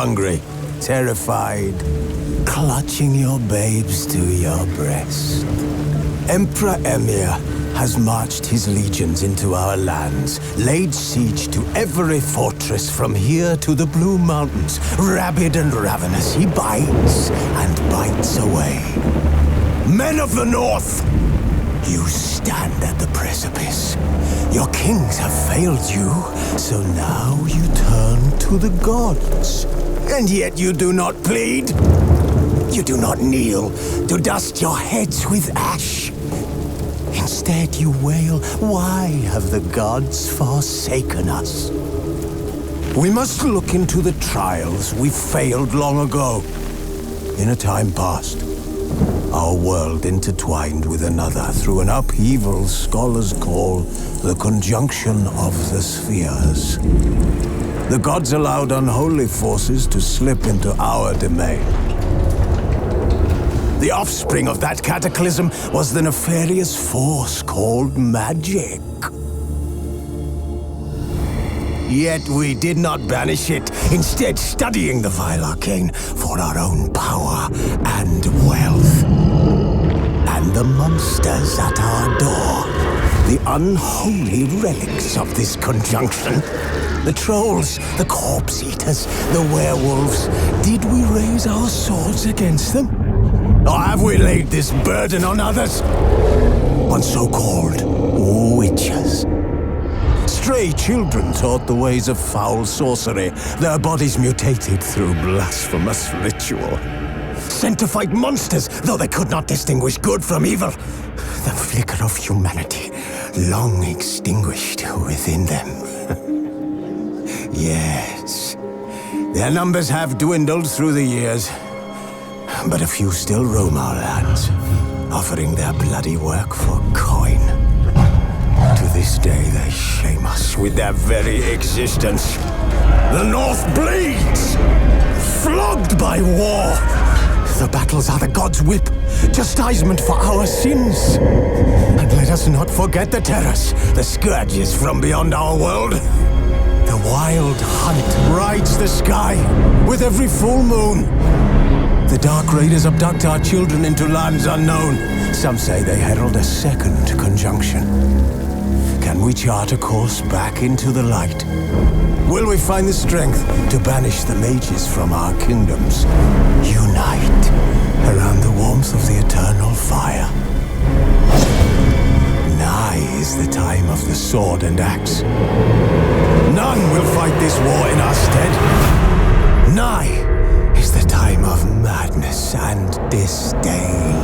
hungry, terrified, clutching your babes to your breast. Emperor Emir has marched his legions into our lands, laid siege to every fortress from here to the Blue Mountains. Rabid and ravenous, he bites and bites away. Men of the North, you stand at the precipice. Your kings have failed you, so now you turn to the gods. And yet you do not plead. You do not kneel to dust your heads with ash. Instead you wail, why have the gods forsaken us? We must look into the trials we failed long ago. In a time past, our world intertwined with another through an upheaval scholars call the conjunction of the spheres. The gods allowed unholy forces to slip into our domain. The offspring of that cataclysm was the nefarious force called magic. Yet we did not banish it, instead studying the vile arcane for our own power and wealth. And the monsters at our door, the unholy relics of this conjunction. The trolls, the corpse eaters, the werewolves. Did we raise our swords against them? Or have we laid this burden on others? On so-called witches. Stray children taught the ways of foul sorcery, their bodies mutated through blasphemous ritual. Sent to fight monsters, though they could not distinguish good from evil. The flicker of humanity, long extinguished within them. Yes, their numbers have dwindled through the years. But a few still roam our lands, offering their bloody work for coin. To this day they shame us with their very existence. The North bleeds, flogged by war. The battles are the gods' whip, chastisement for our sins. And let us not forget the terrors, the scourges from beyond our world. The wild hunt rides the sky with every full moon. The Dark Raiders abduct our children into lands unknown. Some say they herald a second conjunction. Can we chart a course back into the light? Will we find the strength to banish the mages from our kingdoms? Unite around the warmth of the eternal fire. Nigh is the time of the sword and axe. None will fight this war in our stead. Nigh is the time of madness and disdain.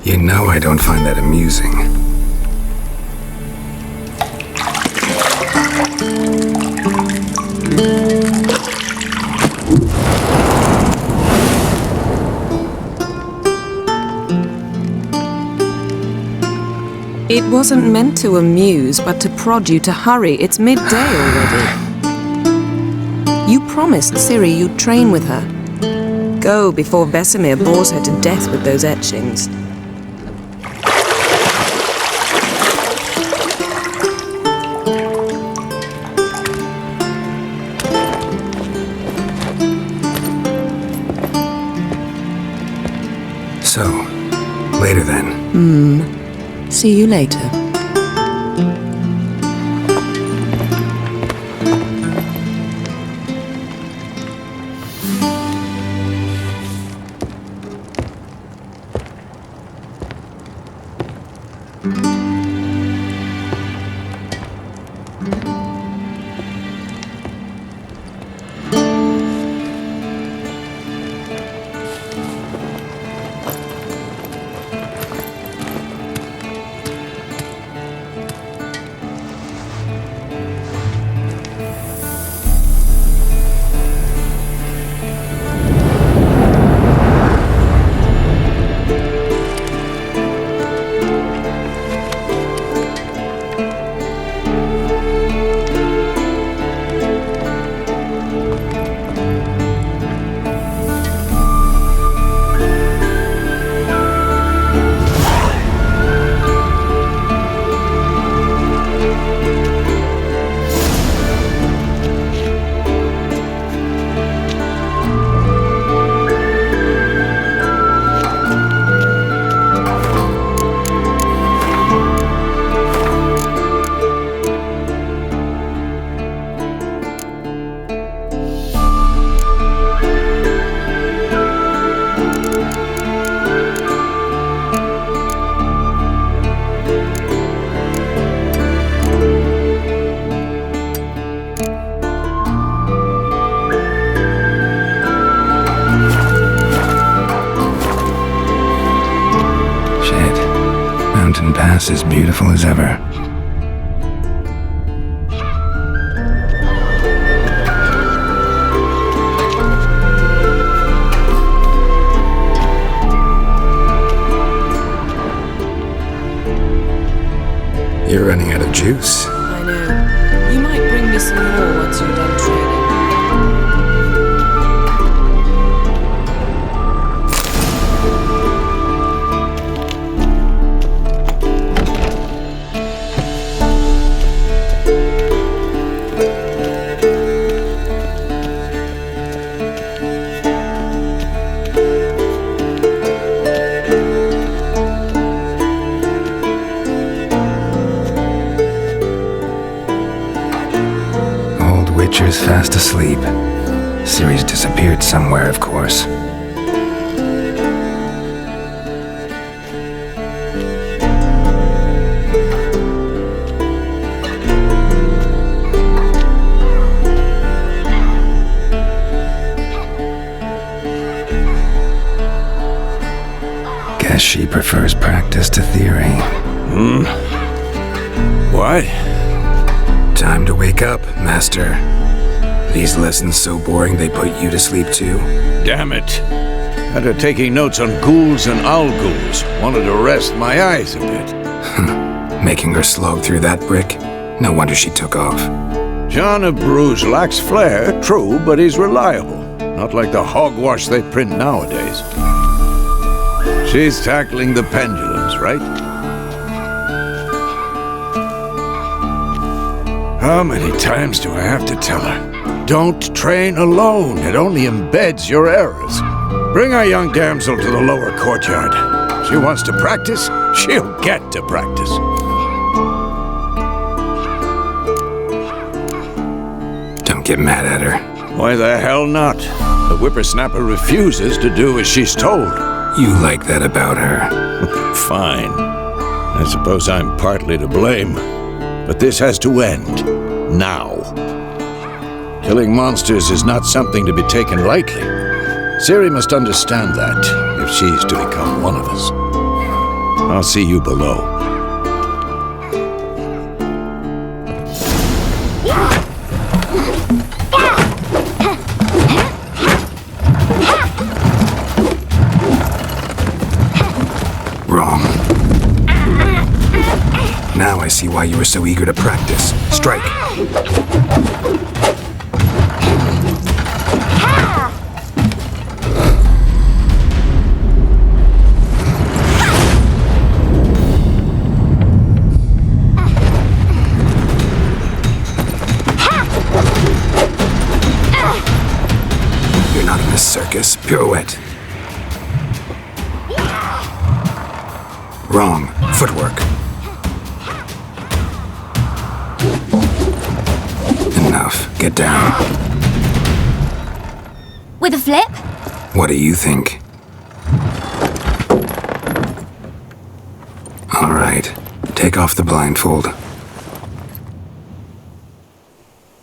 You know I don't find that amusing. It wasn't meant to amuse, but to prod you to hurry. It's midday already. You promised Ciri you'd train with her. Go before Vesemir bores her to death with those etchings. So, later then. See you later. Mountain Pass as beautiful as ever. You're running out of juice. I know. You might bring me some more once you're done training. Witcher's fast asleep. Ciri's disappeared somewhere, of course. Guess she prefers practice to theory. What? Time to wake up, Master. These lessons so boring they put you to sleep too? Damn it. After taking notes on ghouls and owl ghouls, wanted to rest my eyes a bit. Making her slog through that brick? No wonder she took off. John of Bruges lacks flair, true, but he's reliable. Not like the hogwash they print nowadays. She's tackling the pendulums, right? How many times do I have to tell her? Don't train alone. It only embeds your errors. Bring our young damsel to the lower courtyard. She wants to practice, she'll get to practice. Don't get mad at her. Why the hell not? The whippersnapper refuses to do as she's told. You like that about her? Fine. I suppose I'm partly to blame. But this has to end. Now. Killing monsters is not something to be taken lightly. Ciri must understand that, if she's to become one of us. I'll see you below. Wrong. Now I see why you were so eager to practice. Strike. You're not in a circus. Pirouette. Wrong. Footwork. Enough. Get down. With a flip? What do you think? All right. Take off the blindfold.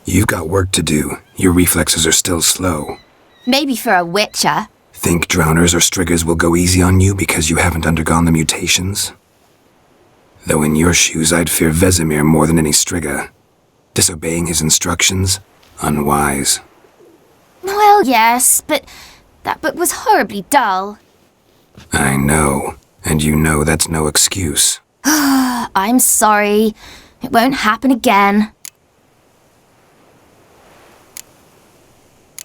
You've got work to do. Your reflexes are still slow. Maybe for a witcher. Think drowners or striggers will go easy on you because you haven't undergone the mutations? Though in your shoes, I'd fear Vesemir more than any strigger. Disobeying his instructions? Unwise. Well, yes, but that book was horribly dull. I know, and you know that's no excuse. I'm sorry. It won't happen again.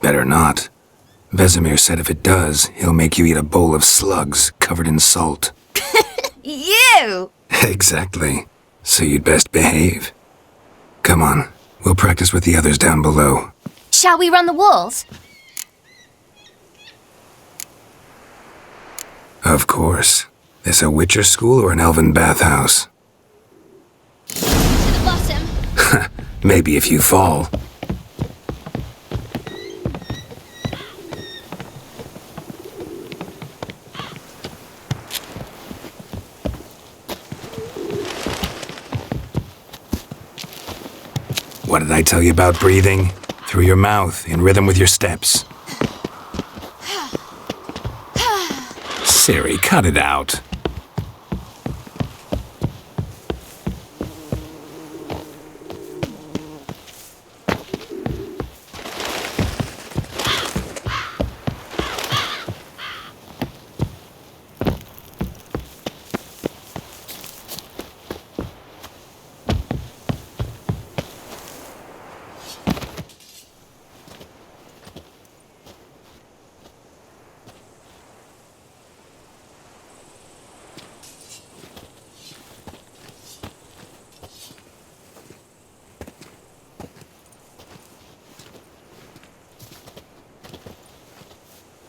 Better not. Vesemir said if it does, he'll make you eat a bowl of slugs covered in salt. You! Exactly. So you'd best behave. Come on, we'll practice with the others down below. Shall we run the walls? Of course. This a Witcher school or an elven bathhouse? To the bottom. Maybe if you fall. What did I tell you about breathing? Through your mouth, in rhythm with your steps. Ciri, cut it out.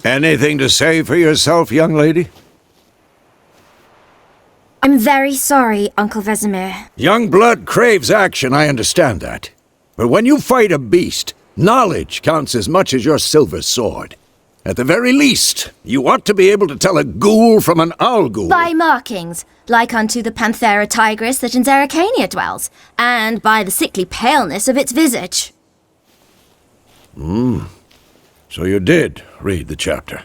Anything to say for yourself, young lady? I'm very sorry, Uncle Vesemir. Young blood craves action, I understand that. But when you fight a beast, knowledge counts as much as your silver sword. At the very least, you ought to be able to tell a ghoul from an owl ghoul. By markings, like unto the Panthera tigris that in Zerrikania dwells, and by the sickly paleness of its visage. So you did read the chapter.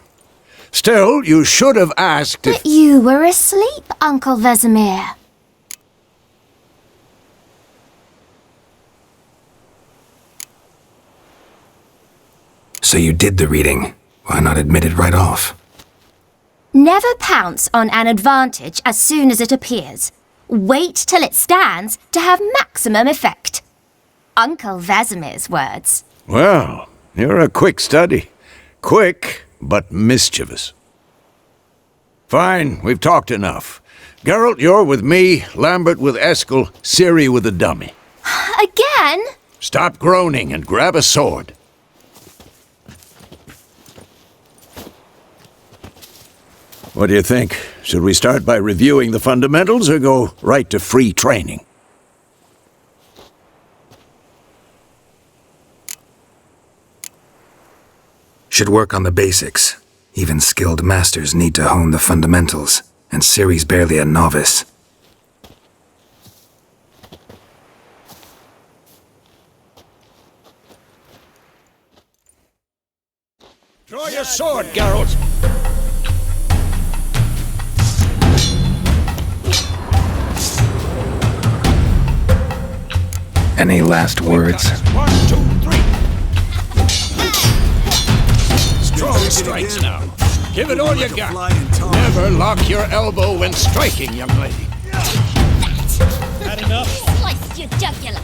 Still, you should have asked if... But you were asleep, Uncle Vesemir. So you did the reading. Why not admit it right off? Never pounce on an advantage as soon as it appears. Wait till it stands to have maximum effect. Uncle Vesemir's words. Well, you're a quick study. Quick, but mischievous. Fine, we've talked enough. Geralt, you're with me, Lambert with Eskel, Ciri with the dummy. Again? Stop groaning and grab a sword. What do you think? Should we start by reviewing the fundamentals or go right to free training? Should work on the basics. Even skilled masters need to hone the fundamentals, and Ciri's barely a novice. Draw your sword, Geralt! Any last words? 1, 2, 3. Strong strikes now. Give it all you got. Never lock your elbow when striking, young lady. Had enough? Sliced your jugular.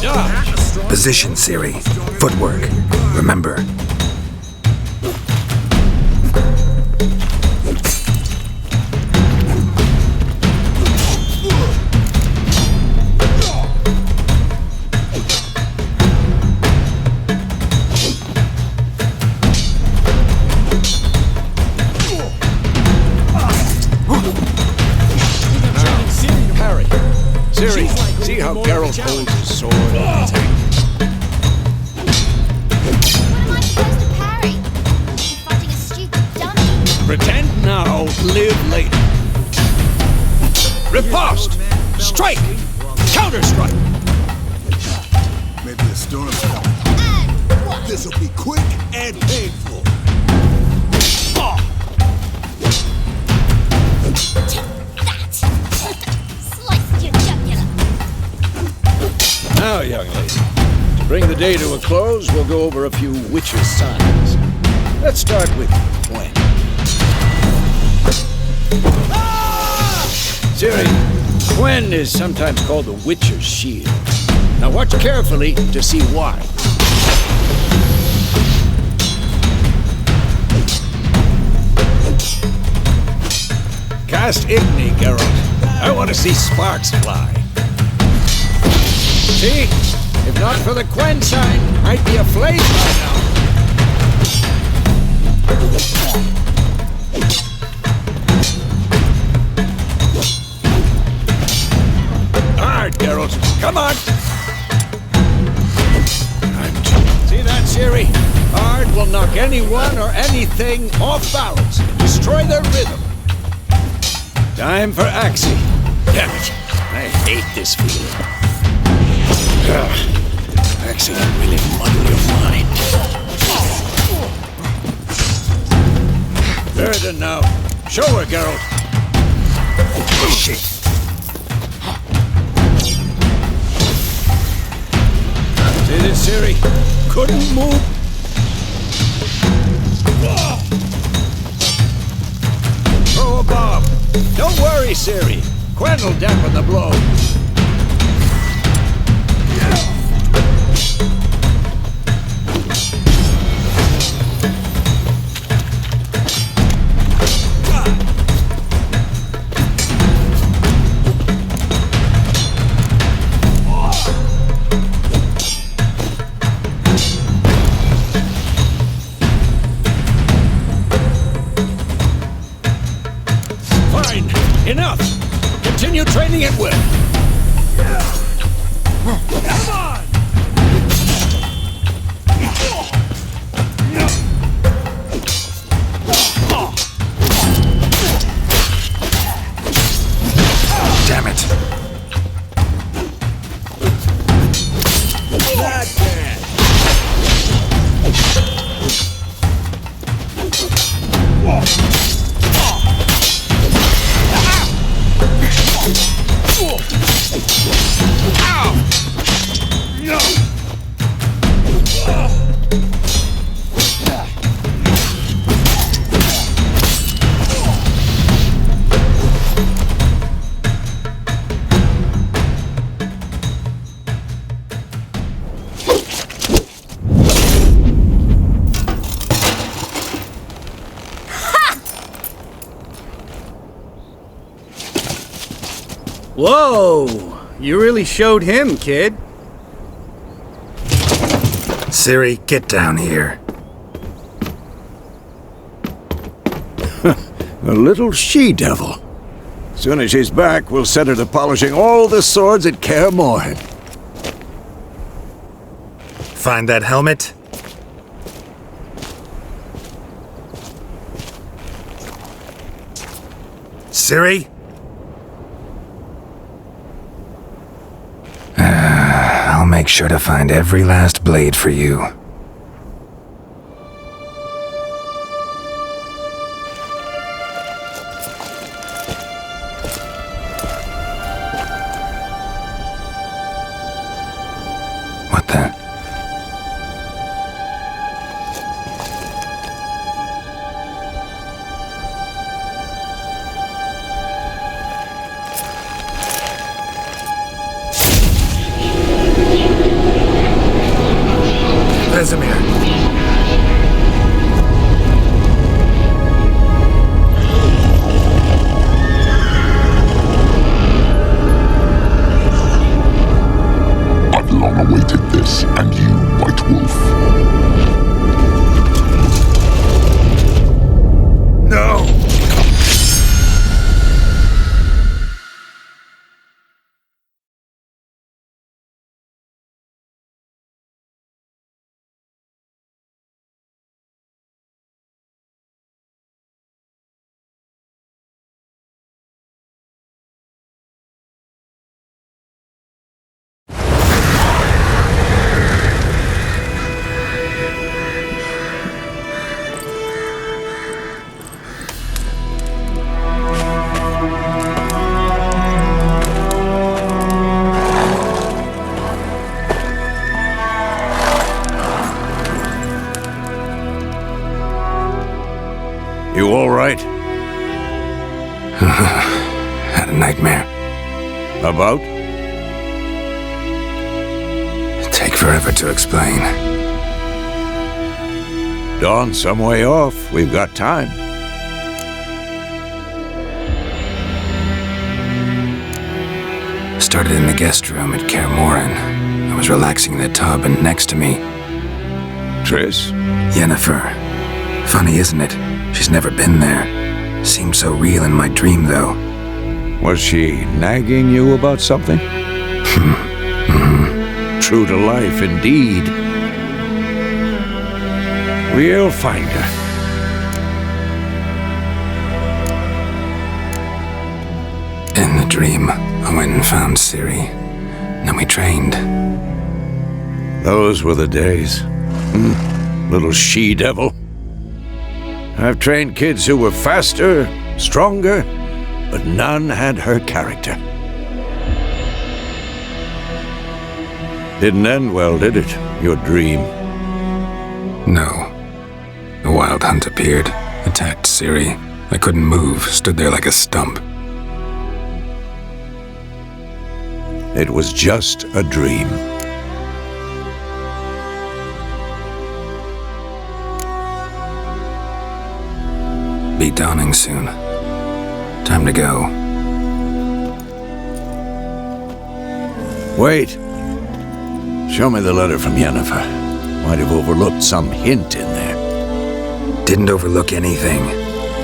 Dodge. Position, Ciri. Footwork. Remember. Ciri, see how Geralt holds his sword? What am I supposed to parry? You're fighting a stupid dummy. Pretend now, live later. Riposte! Strike! Counter-strike! Maybe a storm's coming. And what? This'll be quick and painful. That! Sliced your jugular. Now, young lady, to bring the day to a close, we'll go over a few witches' signs. Let's start with Gwen. Ciri, Gwen is sometimes called the Witcher's Shield. Now watch carefully to see why. Cast Igni, Geralt. I want to see sparks fly. See? If not for the Gwen sign, I'd be aflame by now. Hard, Geralt. Come on! See that, Ciri? Hard will knock anyone or anything off balance. Destroy their rhythm. Time for Axie. Damn it. I hate this feeling. Axie can really muddle your mind. Burden now. Show her, Geralt. Shit. See this, Ciri? Couldn't move. Throw a bomb. Don't worry, Ciri. Gwen will dampen the blow. Enough! Continue training at will. Come on! Damn it. That man! Whoa! You really showed him, kid. Ciri, get down here. A little she-devil. Soon as she's back, we'll set her to polishing all the swords at Kaer Morhen. Find that helmet? Ciri? I'll make sure to find every last blade for you. What the? Vesemir. I've long awaited this, and you, White Wolf. No! You all right? Had a nightmare. About? Take forever to explain. Dawn's some way off. We've got time. Started in the guest room at Kaer Morhen. I was relaxing in the tub, and next to me, Triss? Yennefer. Funny, isn't it? She's never been there. Seemed so real in my dream, though. Was she nagging you about something? True to life, indeed. We'll find her. In the dream, I went and found Ciri. Then we trained. Those were the days. Little she-devil. I've trained kids who were faster, stronger, but none had her character. Didn't end well, did it? Your dream? No. A wild hunt appeared, attacked Ciri. I couldn't move, stood there like a stump. It was just a dream. Be dawning soon. Time to go. Wait. Show me the letter from Yennefer. Might have overlooked some hint in there. Didn't overlook anything.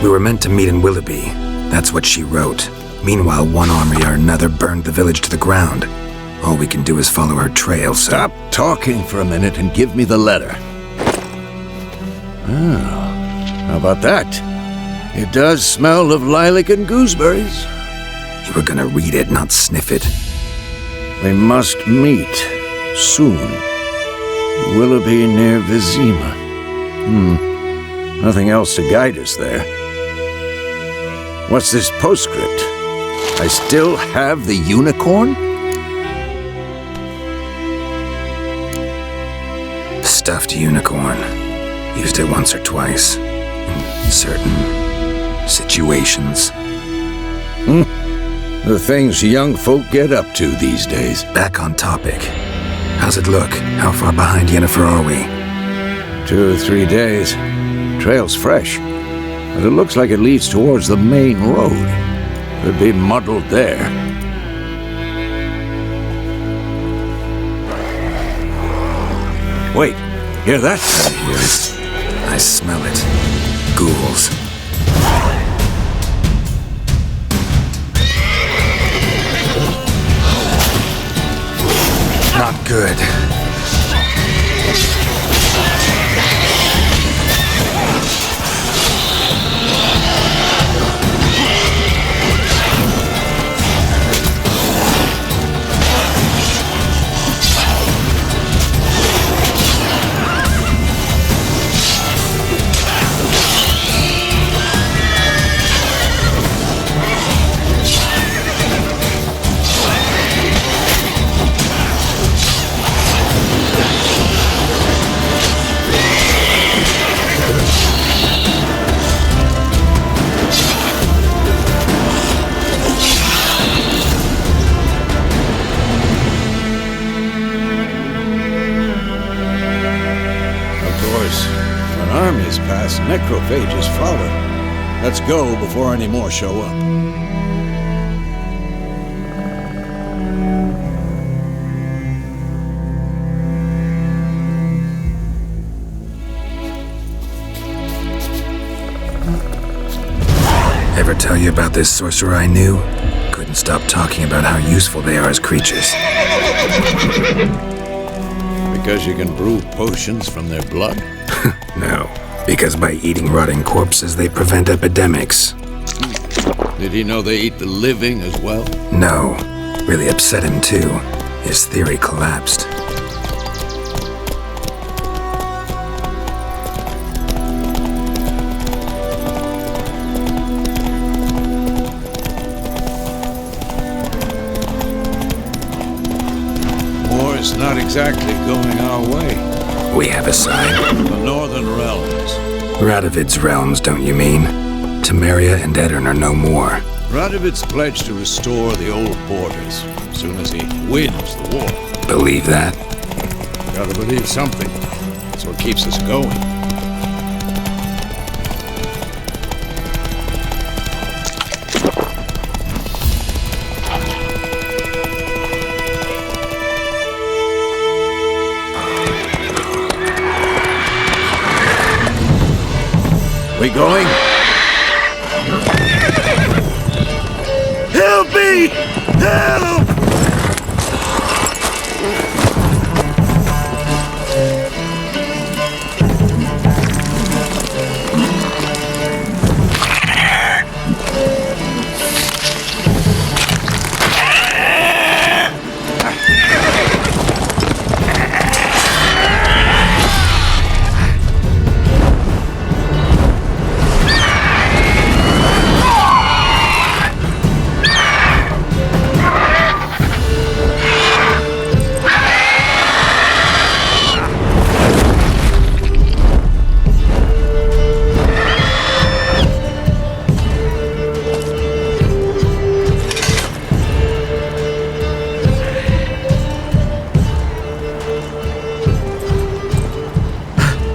We were meant to meet in Willoughby. That's what she wrote. Meanwhile, one army or another burned the village to the ground. All we can do is follow her trail, so... Stop talking for a minute and give me the letter. Oh, how about that? It does smell of lilac and gooseberries. You were gonna read it, not sniff it. We must meet soon. Willoughby near Vizima. Nothing else to guide us there. What's this postscript? I still have the unicorn? Stuffed unicorn. Used it once or twice. In certain situations. The things young folk get up to these days. Back on topic. How's it look? How far behind Yennefer are we? 2 or 3 days. Trail's fresh, but it looks like it leads towards the main road. Could be muddled there. Wait, hear that? I hear it. I smell it. Ghouls. Not good. pass, necrophages follow. Let's go before any more show up. Ever tell you about this sorcerer I knew? Couldn't stop talking about how useful they are as creatures. Because you can brew potions from their blood? No, because by eating rotting corpses, they prevent epidemics. Did he know they eat the living as well? No, really upset him too. His theory collapsed. War's not exactly going our way. We have a sign. The Northern Realms. Radovid's realms, don't you mean? Temeria and Edirn are no more. Radovid's pledged to restore the old borders as soon as he wins the war. Believe that? Gotta believe something. That's what keeps us going. We going? Help me! Help!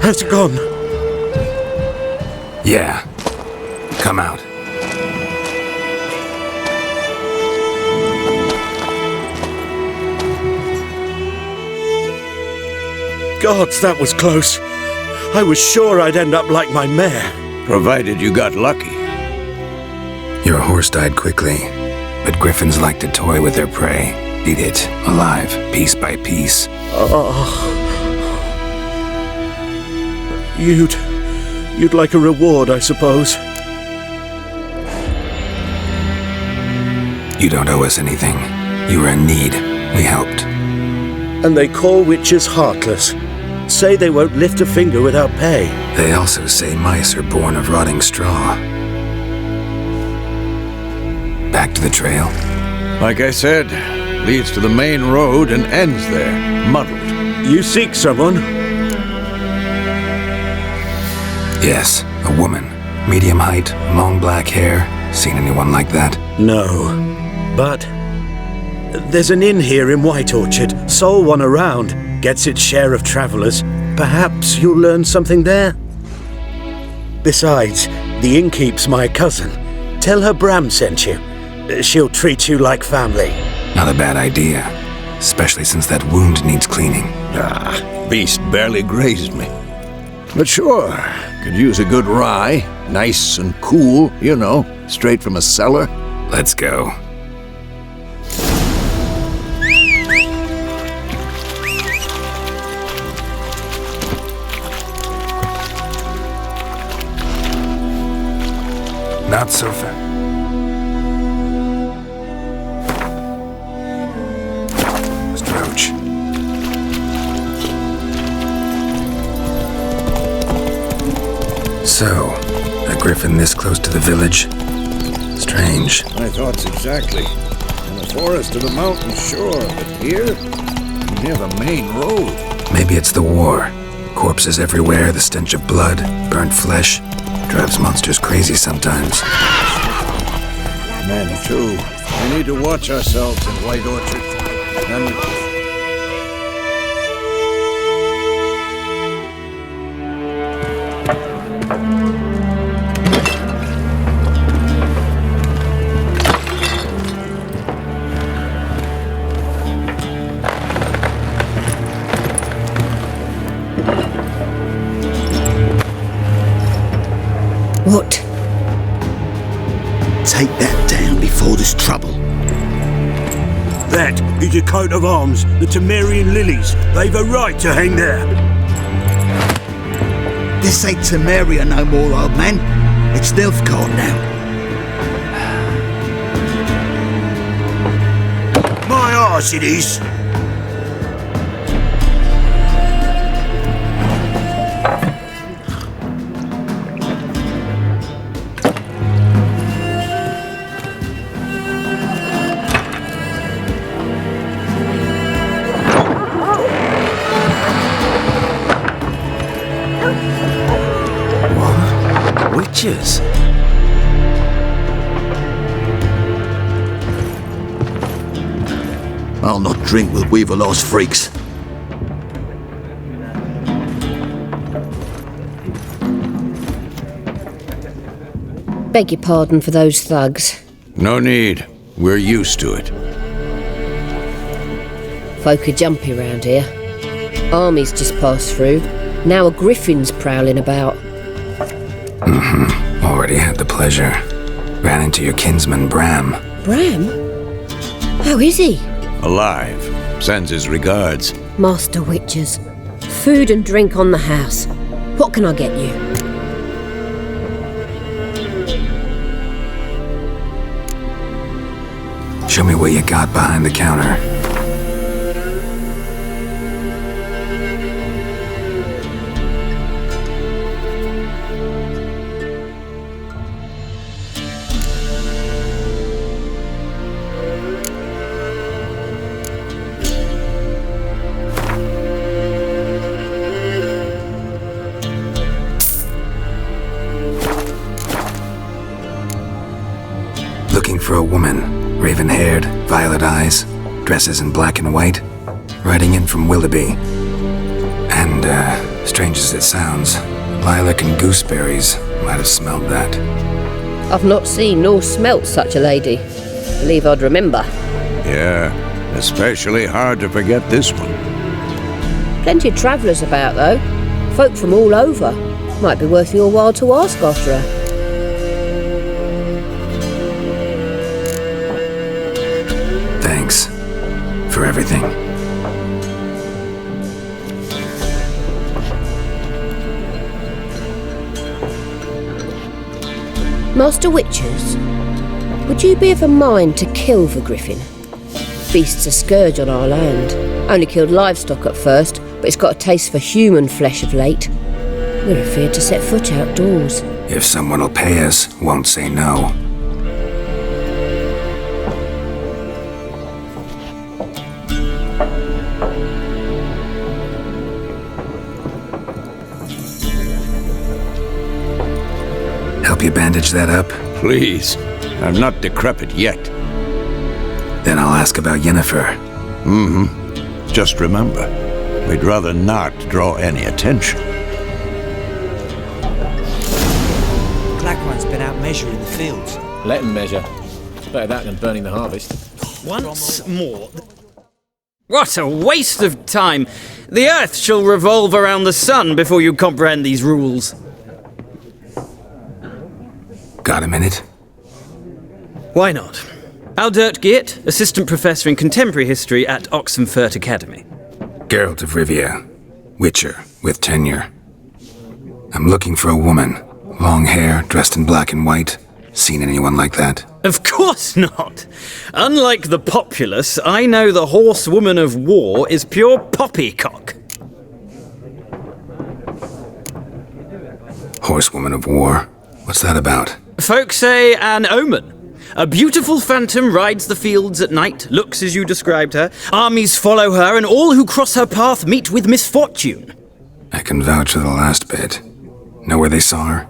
Has it gone? Yeah. Come out. Gods, that was close. I was sure I'd end up like my mare. Provided you got lucky. Your horse died quickly, but griffins like to toy with their prey. Eat it, alive, piece by piece. You'd like a reward, I suppose. You don't owe us anything. You were in need. We helped. And they call witches heartless. Say they won't lift a finger without pay. They also say mice are born of rotting straw. Back to the trail? Like I said, leads to the main road and ends there, muddled. You seek someone? Yes, a woman. Medium height, long black hair. Seen anyone like that? No. But there's an inn here in White Orchard. Sole one around. Gets its share of travelers. Perhaps you'll learn something there? Besides, the innkeep's my cousin. Tell her Bram sent you. She'll treat you like family. Not a bad idea. Especially since that wound needs cleaning. Beast barely grazed me. But sure, could use a good rye. Nice and cool, you know, straight from a cellar. Let's go. Not so fast. Strouch. So, a griffin this close to the village? Strange. My thoughts exactly. In the forest of the mountain, sure, but here, near the main road. Maybe it's the war. Corpses everywhere, the stench of blood, burnt flesh. Drives monsters crazy sometimes. Men, too. We need to watch ourselves in White Orchard. And is your coat of arms, the Temerian lilies. They've a right to hang there. This ain't Temeria no more, old man. It's Nilfgaard now. My arse it is. Witches? I'll not drink with Weaverlaw's freaks. Beg your pardon for those thugs. No need. We're used to it. Folk are jumpy round here. Armies just passed through. Now a griffin's prowling about. Already had the pleasure. Ran into your kinsman, Bram. Bram? How is he? Alive. Sends his regards. Master Witches. Food and drink on the house. What can I get you? Show me what you got behind the counter. Looking for a woman, raven-haired, violet eyes, dresses in black and white, riding in from Willoughby. And, strange as it sounds, lilac and gooseberries might have smelled that. I've not seen nor smelt such a lady. Believe I'd remember. Yeah, especially hard to forget this one. Plenty of travellers about, though. Folk from all over. Might be worth your while to ask after her. Thanks for everything. Master Witches, would you be of a mind to kill the griffin? Beast's a scourge on our land. Only killed livestock at first, but it's got a taste for human flesh of late. We're afeard to set foot outdoors. If someone will pay us, won't say no. Help you bandage that up? Please. I'm not decrepit yet. Then I'll ask about Yennefer. Just remember, we'd rather not draw any attention. Black One's been out measuring the fields. Let him measure. Better that than burning the harvest. Once more. What a waste of time! The Earth shall revolve around the sun before you comprehend these rules. Got a minute? Why not? Aldert Geert, Assistant Professor in Contemporary History at Oxenfurt Academy. Geralt of Rivia, Witcher, with tenure. I'm looking for a woman. Long hair, dressed in black and white. Seen anyone like that? Of course not! Unlike the populace, I know the horsewoman of war is pure poppycock. Horsewoman of war? What's that about? Folk say an omen. A beautiful phantom rides the fields at night, looks as you described her. Armies follow her, and all who cross her path meet with misfortune. I can vouch for the last bit. Know where they saw her?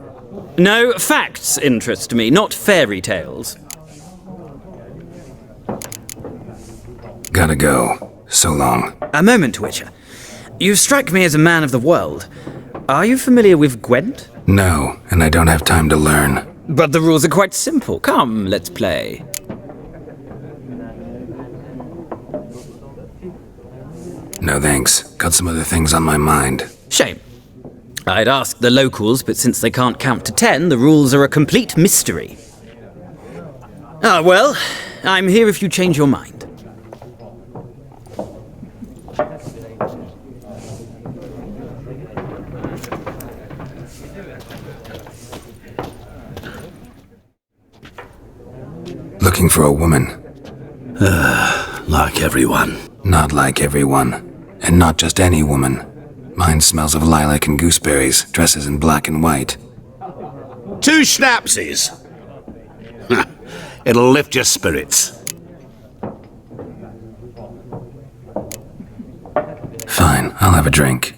No, facts interest me, not fairy tales. Gotta go. So long. A moment, Witcher. You strike me as a man of the world. Are you familiar with Gwent? No, and I don't have time to learn. But the rules are quite simple. Come, let's play. No thanks. Got some other things on my mind. Shame. I'd ask the locals, but since they can't count to 10, the rules are a complete mystery. Ah, well, I'm here if you change your mind. Looking for a woman. Like everyone. Not like everyone. And not just any woman. Mine smells of lilac and gooseberries, dresses in black and white. 2 schnapsies. It'll lift your spirits. Fine, I'll have a drink.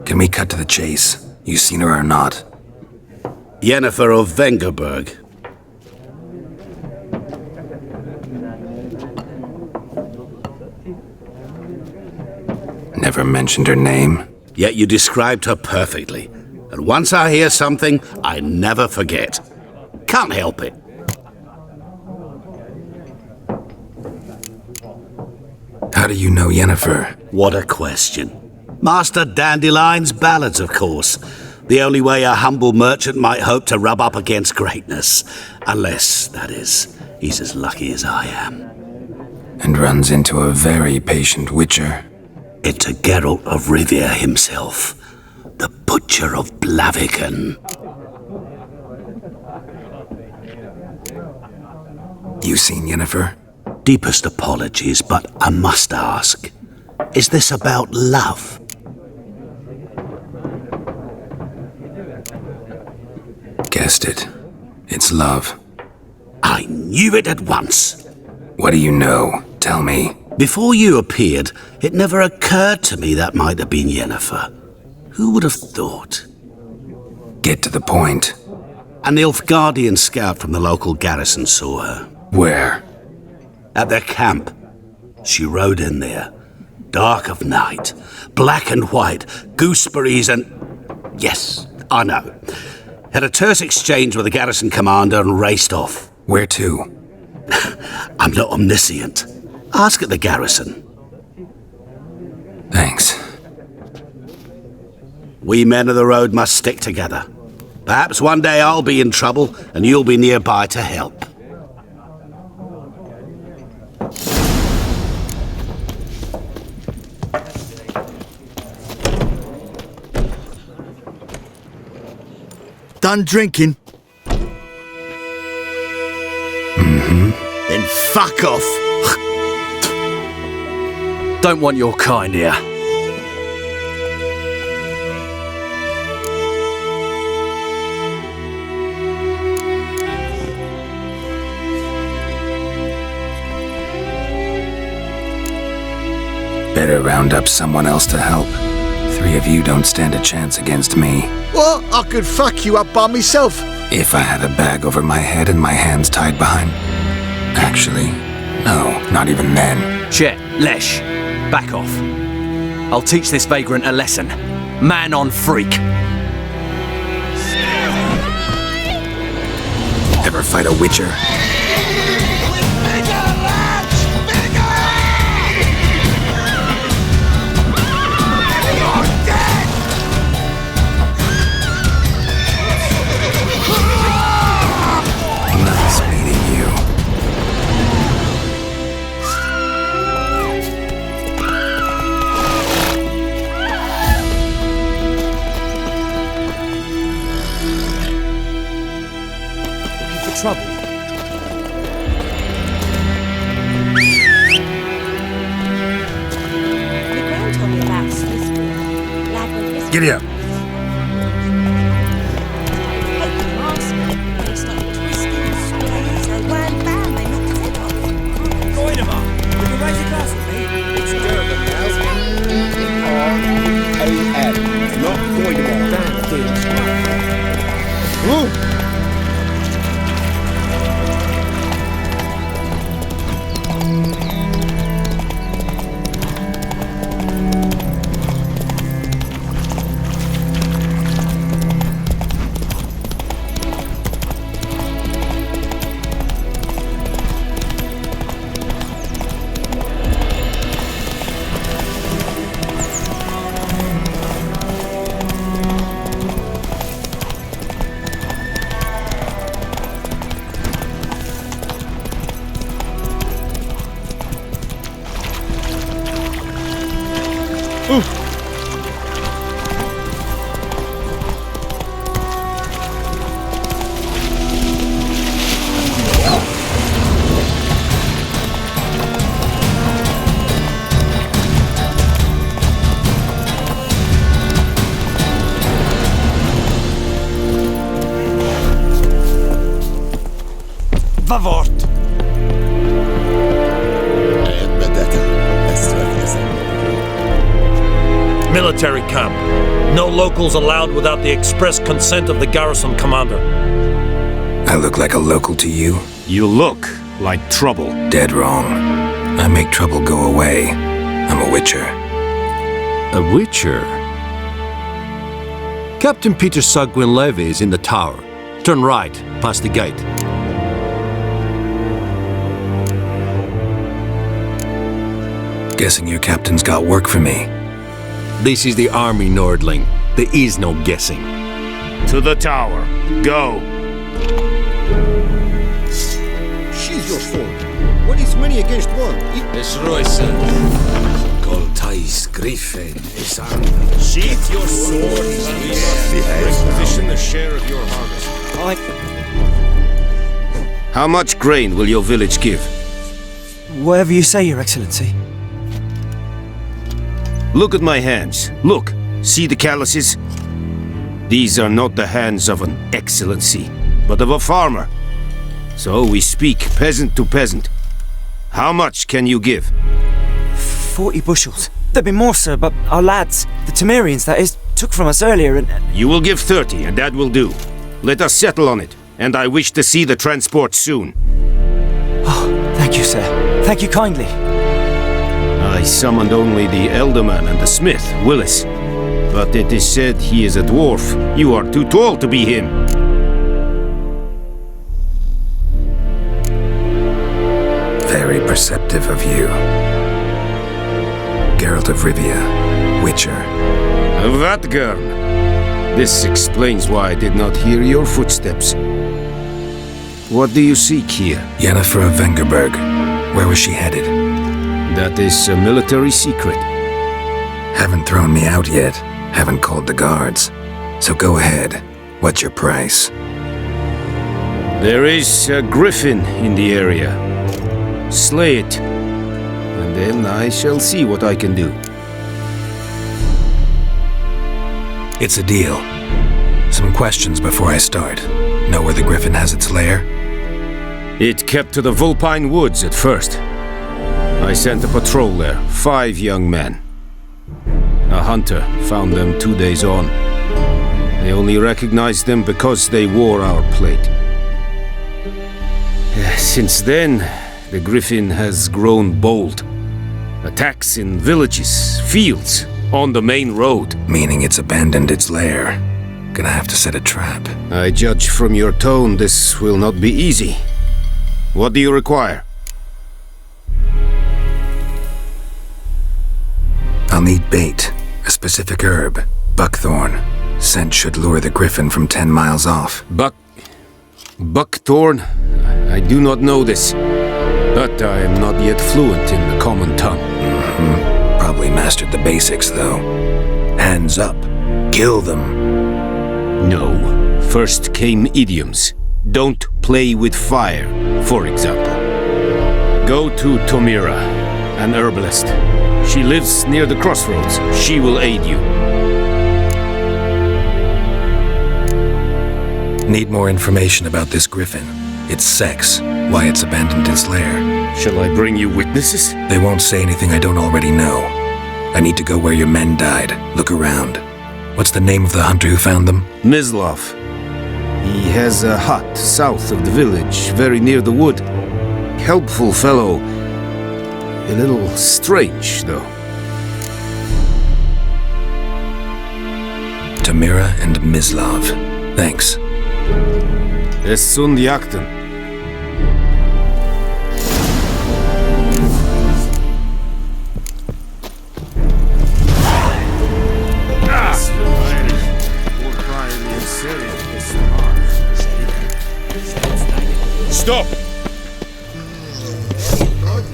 Can we cut to the chase? You seen her or not? Yennefer of Vengerberg. Never mentioned her name. Yet you described her perfectly. And once I hear something, I never forget. Can't help it. How do you know Yennefer? What a question. Master Dandelion's ballads, of course. The only way a humble merchant might hope to rub up against greatness. Unless, that is, he's as lucky as I am. And runs into a very patient witcher. It's a Geralt of Rivia himself. The Butcher of Blaviken. You seen Yennefer? Deepest apologies, but I must ask. Is this about love? Guessed it. It's love. I knew it at once. What do you know? Tell me. Before you appeared, it never occurred to me that might have been Yennefer. Who would have thought? Get to the point. An Nilfgaardian scout from the local garrison saw her. Where? At their camp. She rode in there. Dark of night. Black and white. Gooseberries and... Yes, I know. Had a terse exchange with the garrison commander and raced off. Where to? I'm not omniscient. Ask at the garrison. Thanks. We men of the road must stick together. Perhaps one day I'll be in trouble and you'll be nearby to help. Done drinking? Mm-hmm. Then fuck off. Don't want your kind here. Better round up someone else to help. 3 of you don't stand a chance against me. What? I could fuck you up by myself. If I had a bag over my head and my hands tied behind... Actually, no, not even then. Chet, Lesh, back off. I'll teach this vagrant a lesson. Man on freak. Ever fight a witcher? Nice meeting you. Looking for trouble? The ground told me about Smithfield. Lad went missing. Giddy up. Open mask. They started twisting, swaying, so wham bam, they knocked his head off. Goidemar, will you raise a glass with me? It's German now. R-A-N, not Goidemar. That feels right. Ooh. Vavort! Military camp. No locals allowed without the express consent of the garrison commander. I look like a local to you? You look like trouble. Dead wrong. I make trouble go away. I'm a witcher. A witcher? Captain Peter Sagwin Levy is in the tower. Turn right, past the gate. Guessing your captain's got work for me. This is the army, Nordling. There is no guessing. To the tower. Go. Sheath your sword. What is many against one? Es Royce. Goltais Griffin is armed. Sheath your sword. Requisition the share of your harvest. How much grain will your village give? Whatever you say, Your Excellency. Look at my hands. Look. See the calluses? These are not the hands of an excellency, but of a farmer. So we speak peasant to peasant. How much can you give? 40 bushels. There'd be more, sir, but our lads, the Temerians, that is, took from us earlier and... You will give 30, and that will do. Let us settle on it, and I wish to see the transport soon. Oh, thank you, sir. Thank you kindly. I summoned only the Elderman and the smith, Willis. But it is said he is a dwarf. You are too tall to be him. Very perceptive of you. Geralt of Rivia, Witcher. Vatgern. This explains why I did not hear your footsteps. What do you seek here? Yennefer of Vengerberg. Where was she headed? That is a military secret. Haven't thrown me out yet. Haven't called the guards. So go ahead. What's your price? There is a griffin in the area. Slay it. And then I shall see what I can do. It's a deal. Some questions before I start. Know where the griffin has its lair? It kept to the Vulpine Woods at first. I sent a patrol there, 5 young men. A hunter found them 2 days on. They only recognized them because they wore our plate. Since then, the griffin has grown bold. Attacks in villages, fields, on the main road. Meaning it's abandoned its lair. Gonna have to set a trap. I judge from your tone this will not be easy. What do you require? I'll need bait, a specific herb, buckthorn. Scent should lure the griffin from 10 miles off. Buckthorn? I do not know this, but I am not yet fluent in the common tongue. Probably mastered the basics, though. Hands up. Kill them. No. First came idioms. Don't play with fire, for example. Go to Tomira, an herbalist. She lives near the crossroads. She will aid you. Need more information about this griffin. Its sex, why it's abandoned its lair. Shall I bring you witnesses? They won't say anything I don't already know. I need to go where your men died. Look around. What's the name of the hunter who found them? Mislav. He has a hut south of the village, very near the wood. Helpful fellow. A little strange, though. Tamira and Mislav. Thanks. Es sunt jakten. Stop!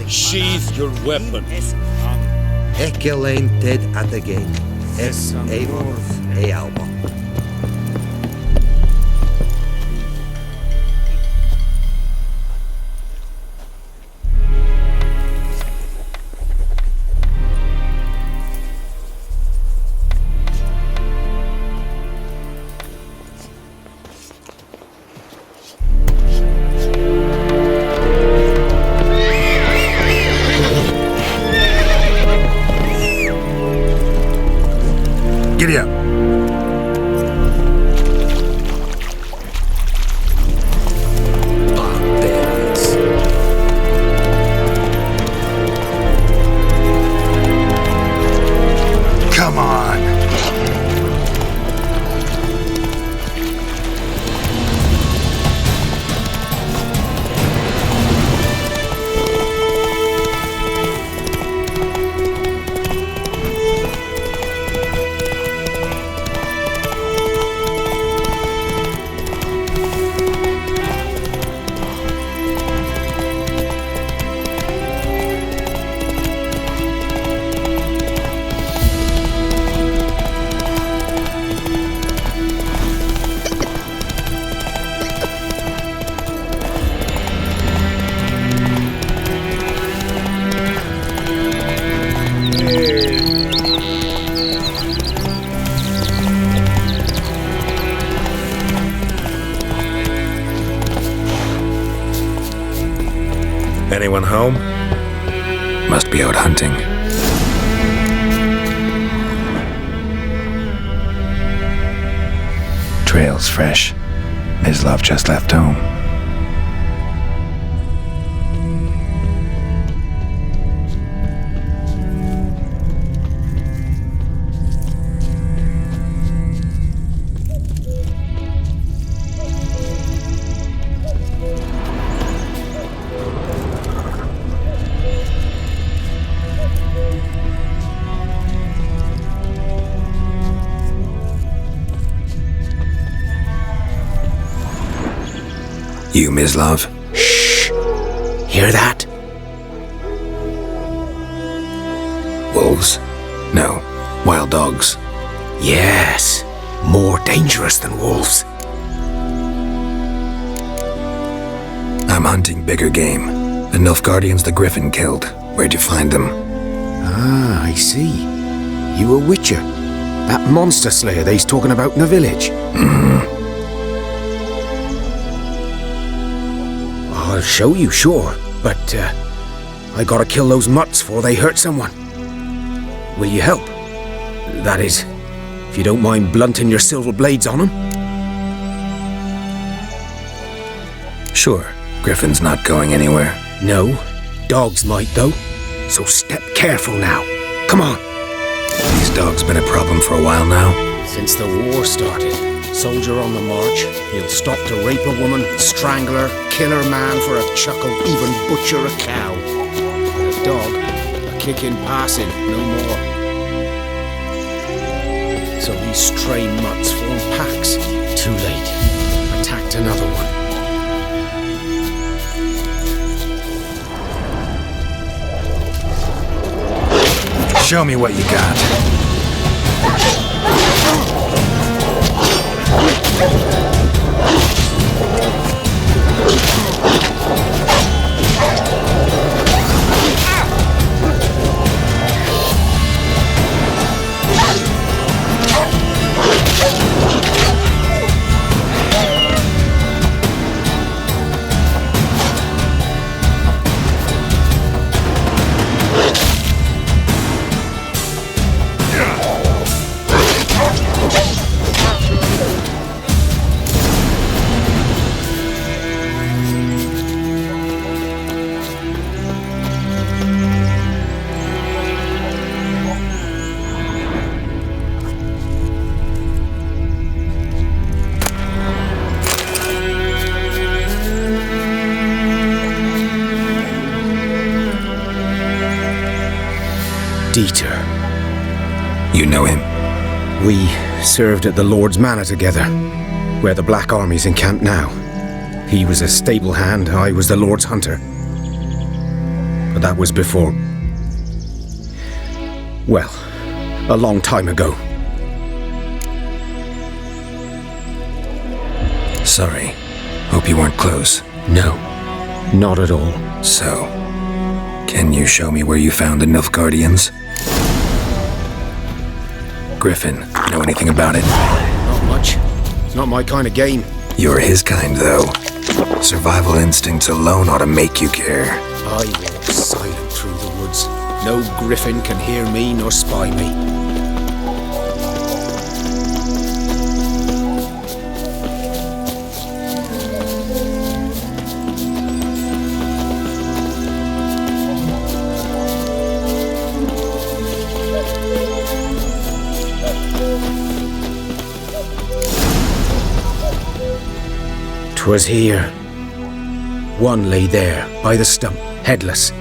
Sheath your weapon. Ekelein ted adagain. Es Avon e Alba. Giddy up. Come on. Anyone home? Must be out hunting. Trail's fresh. Mislav just left home. You, Mislav? Shh! Hear that? Wolves? No. Wild dogs. Yes. More dangerous than wolves. I'm hunting bigger game. The Nilfgaardians the Griffin killed. Where'd you find them? Ah, I see. You a witcher. That monster slayer they's talking about in the village. Mm-hmm. I'll show you, sure. But, I gotta kill those mutts before they hurt someone. Will you help? That is, if you don't mind blunting your silver blades on them. Sure. Griffin's not going anywhere. No. Dogs might, though. So step careful now. Come on. These dogs been a problem for a while now? Since the war started. Soldier on the march, he'll stop to rape a woman, strangle her, kill her man for a chuckle, even butcher a cow. But a dog, a kick in passing, no more. So these stray mutts form packs. Too late. Attacked another one. Show me what you got. Dieter. You know him? We served at the Lord's Manor together, where the Black Army's encamped now. He was a stable hand, I was the Lord's hunter. But that was before. Well, a long time ago. Sorry. Hope you weren't close. No, not at all. So, can you show me where you found the Nilfgaardians? Griffin, know anything about it? Not much. It's not my kind of game. You're his kind, though. Survival instincts alone ought to make you care. I walk silent through the woods. No griffin can hear me nor spy me. 'Twas here. One lay there, by the stump, headless.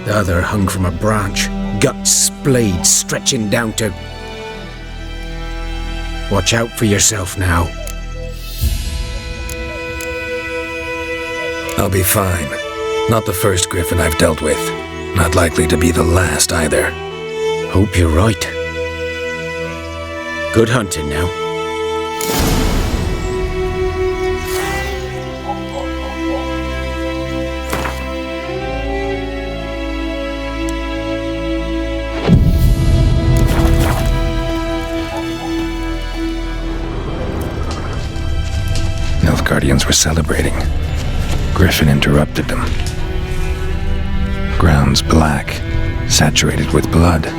The other hung from a branch, guts splayed, stretching down to... Watch out for yourself now. I'll be fine. Not the first griffin I've dealt with. Not likely to be the last either. Hope you're right. Good hunting now. Nilfgaardians were celebrating. Griffin interrupted them. Ground's black, saturated with blood.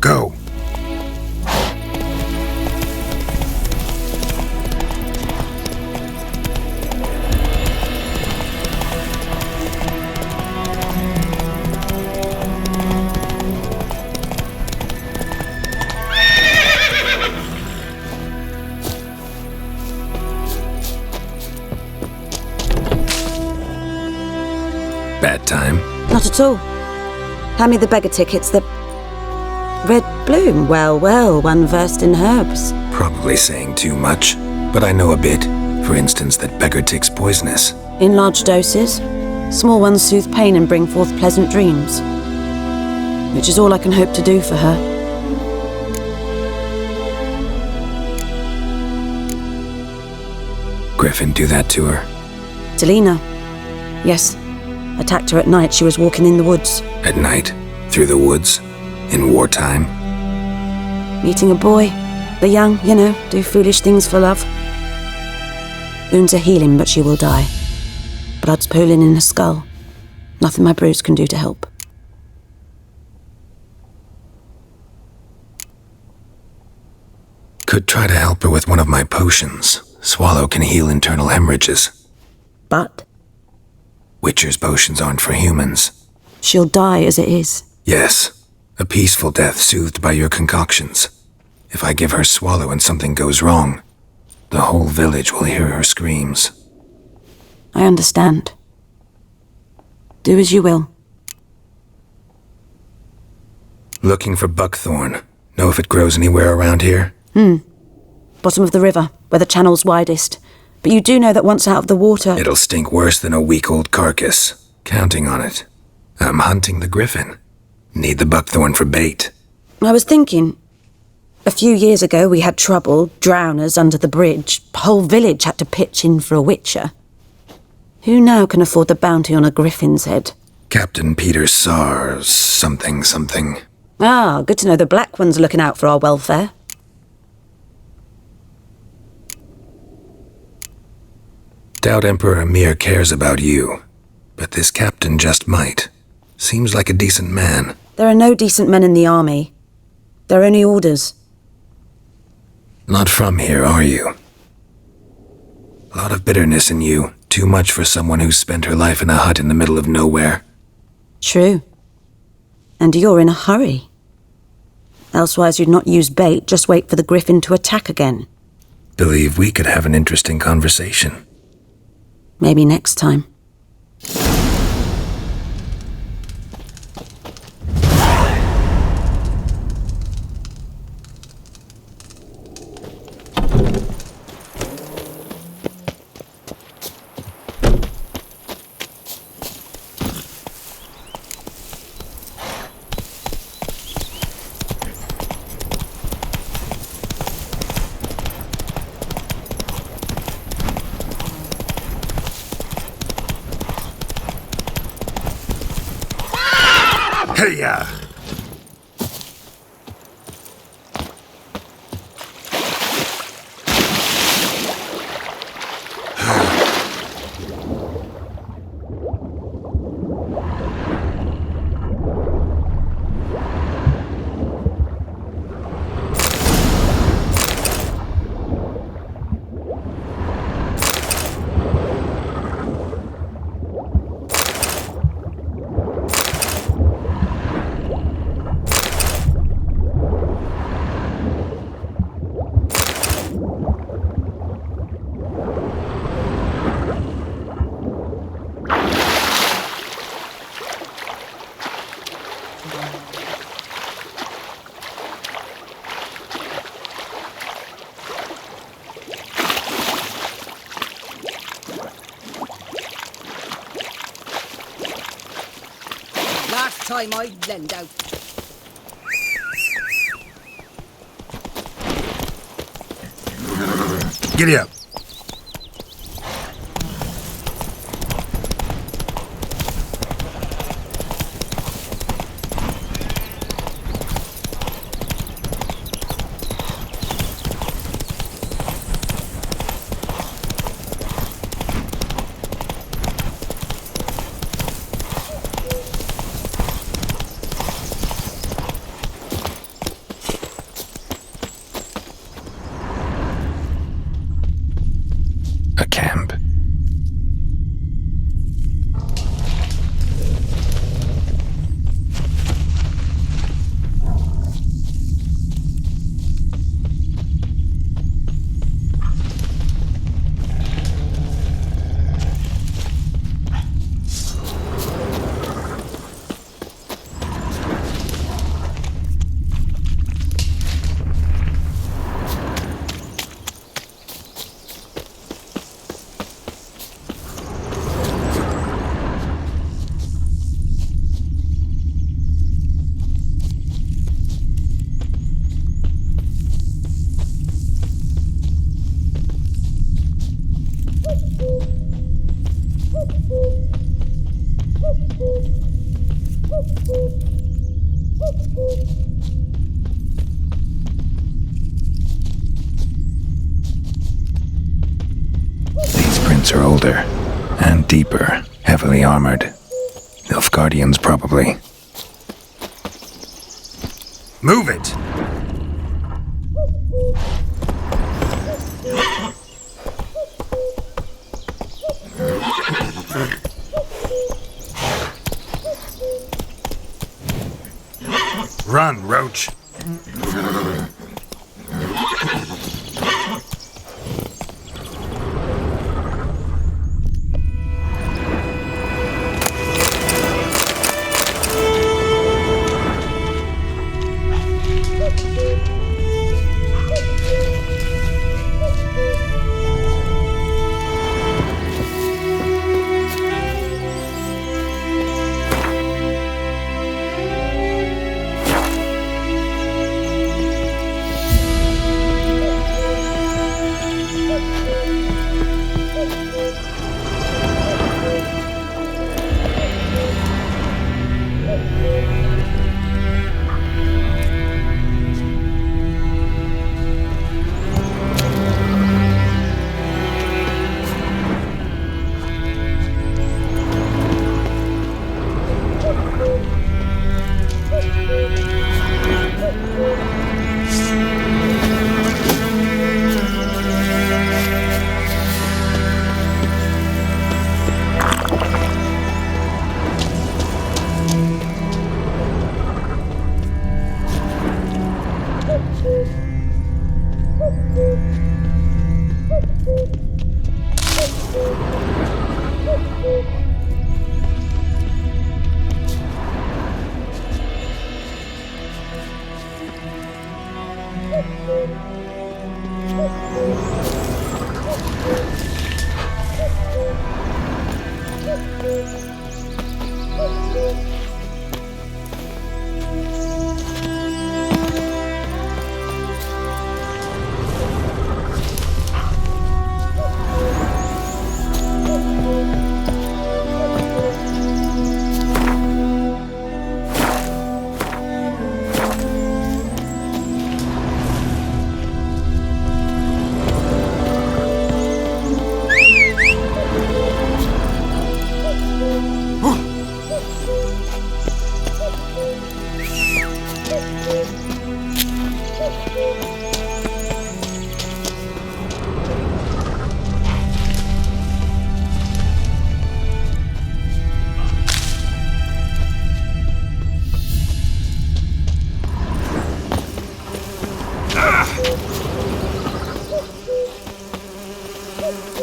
Go! Bad time? Not at all. Hand me the beggar tickets, the... Red bloom. Well, one versed in herbs. Probably saying too much, but I know a bit. For instance, that beggar tick's poisonous. In large doses. Small ones soothe pain and bring forth pleasant dreams. Which is all I can hope to do for her. Griffin do that to her? Delina. Yes. Attacked her at night. She was walking in the woods. At night? Through the woods? In wartime? Meeting a boy. The young, do foolish things for love. Wounds are healing, but she will die. Blood's pooling in her skull. Nothing my brews can do to help. Could try to help her with one of my potions. Swallow can heal internal hemorrhages. But? Witcher's potions aren't for humans. She'll die as it is. Yes. A peaceful death soothed by your concoctions. If I give her Swallow and something goes wrong, the whole village will hear her screams. I understand. Do as you will. Looking for buckthorn. Know if it grows anywhere around here? Bottom of the river, where the channel's widest. But you do know that once out of the water... It'll stink worse than a week-old carcass. Counting on it. I'm hunting the griffin. Need the buckthorn for bait. I was thinking... A few years ago we had trouble, drowners under the bridge. Whole village had to pitch in for a witcher. Who now can afford the bounty on a griffin's head? Captain Peter Sars, something. Ah, good to know the Black One's looking out for our welfare. Doubt Emperor Emir cares about you. But this captain just might. Seems like a decent man. There are no decent men in the army. They're only orders. Not from here, are you? A lot of bitterness in you. Too much for someone who's spent her life in a hut in the middle of nowhere. True. And you're in a hurry. Elsewise you'd not use bait, just wait for the griffin to attack again. Believe we could have an interesting conversation. Maybe next time. Hey-ya! Last time I lend out. Giddy up. A camp. These prints are older and deeper, heavily armored. Nilfgaardians, probably. Move it! Run, Roach!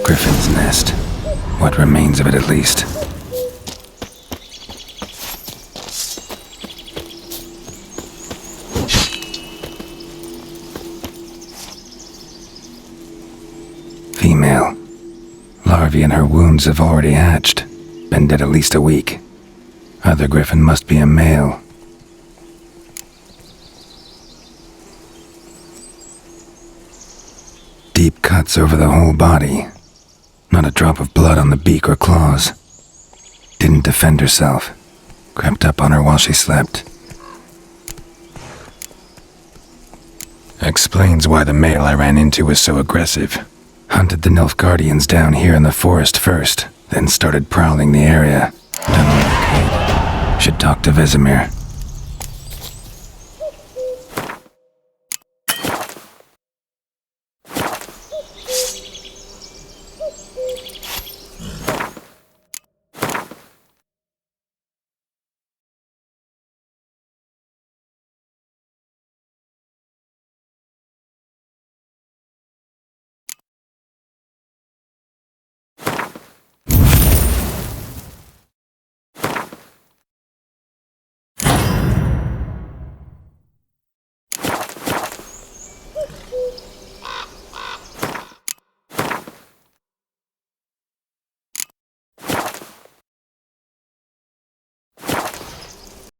Griffin's nest. What remains of it, at least. Female. Larvae in her wounds have already hatched. Been dead at least a week. Other griffin must be a male. Deep cuts over the whole body. Not a drop of blood on the beak or claws. Didn't defend herself. Crept up on her while she slept. Explains why the male I ran into was so aggressive. Hunted the Nilfgaardians down here in the forest first, then started prowling the area. Done what I could. Should talk to Vesemir.